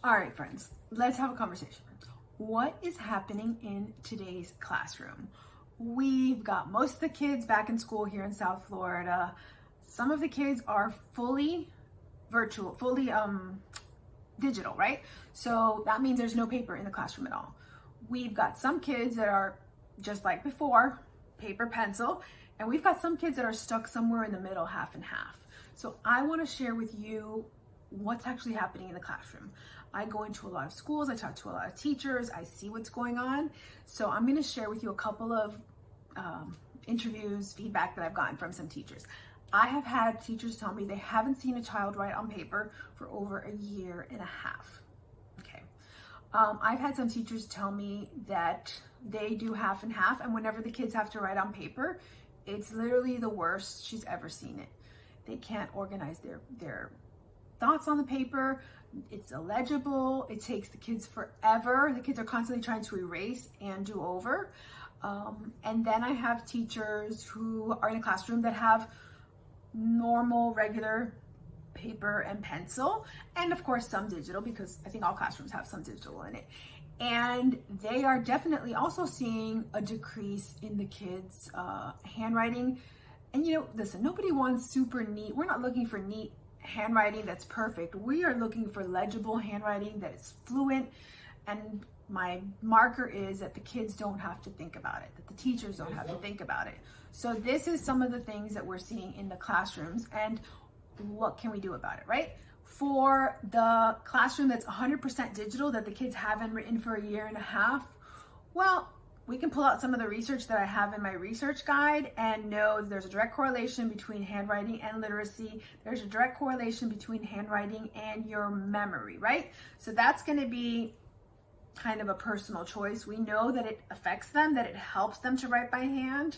All right, friends, let's have a conversation. What is happening in today's classroom? We've got most of the kids back in school here in South Florida. Some of the kids are fully virtual, fully digital, right? So that means there's no paper in the classroom at all. We've got some kids that are just like before, paper, pencil, and we've got some kids that are stuck somewhere in the middle, half and half. So I want to share with you what's actually happening in the classroom. I go into a lot of schools, I talk to a lot of teachers, I see what's going on. So I'm going to share with you a couple of interviews, feedback that I've gotten from some teachers. I have had teachers tell me they haven't seen a child write on paper for over a year and a half. Okay. I've had some teachers tell me that they do half and half, and whenever the kids have to write on paper, it's literally the worst she's ever seen it. They can't organize their thoughts on the paper. It's illegible. It takes the kids forever. The kids are constantly trying to erase and do over. And then I have teachers who are in a classroom that have normal, regular paper and pencil, and of course some digital, because I think all classrooms have some digital in it. And they are definitely also seeing a decrease in the kids' handwriting. And listen, nobody wants super neat. We're not looking for neat handwriting that's perfect. We are looking for legible handwriting that is fluent, and my marker is that the kids don't have to think about it, that the teachers don't have to think about it. So this is some of the things that we're seeing in the classrooms, and what can we do about it, right? For the classroom that's 100% digital, that the kids haven't written for a year and a half, well, we can pull out some of the research that I have in my research guide and know there's a direct correlation between handwriting and literacy. There's a direct correlation between handwriting and your memory, right? So that's going to be kind of a personal choice. We know that it affects them, that it helps them to write by hand.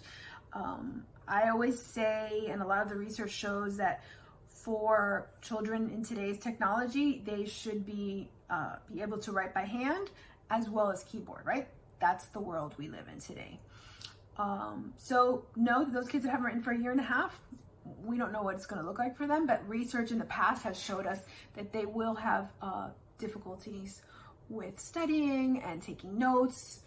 I always say, and a lot of the research shows, that for children in today's technology, they should be able to write by hand as well as keyboard, right? That's the world we live in today. So no, those kids that haven't written for a year and a half, we don't know what it's going to look like for them, but research in the past has showed us that they will have difficulties with studying and taking notes.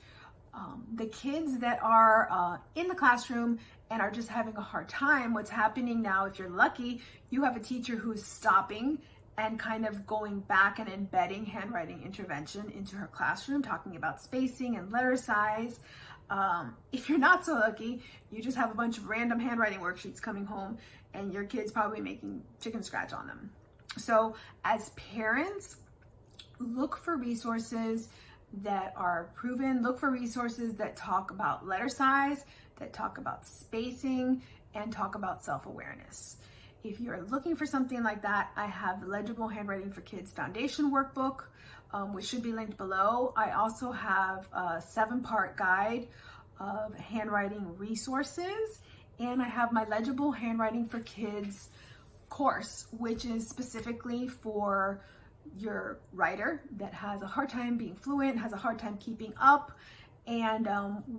The kids that are in the classroom and are just having a hard time, what's happening now, if you're lucky, you have a teacher who's stopping and kind of going back and embedding handwriting intervention into her classroom, talking about spacing and letter size. If you're not so lucky, you just have a bunch of random handwriting worksheets coming home and your kid's probably making chicken scratch on them. So as parents, look for resources that are proven. Look for resources that talk about letter size, that talk about spacing, and talk about self-awareness. If you're looking for something like that, I have the Legible Handwriting for Kids Foundation workbook, which should be linked below. I also have a 7-part guide of handwriting resources, and I have my Legible Handwriting for Kids course, which is specifically for your writer that has a hard time being fluent, has a hard time keeping up, and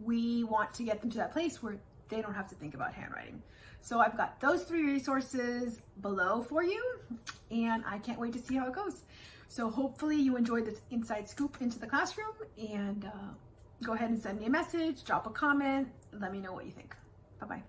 we want to get them to that place where they don't have to think about handwriting. So I've got those 3 resources below for you, and I can't wait to see how it goes. So hopefully you enjoyed this inside scoop into the classroom, and go ahead and send me a message, drop a comment, let me know what you think. Bye-bye.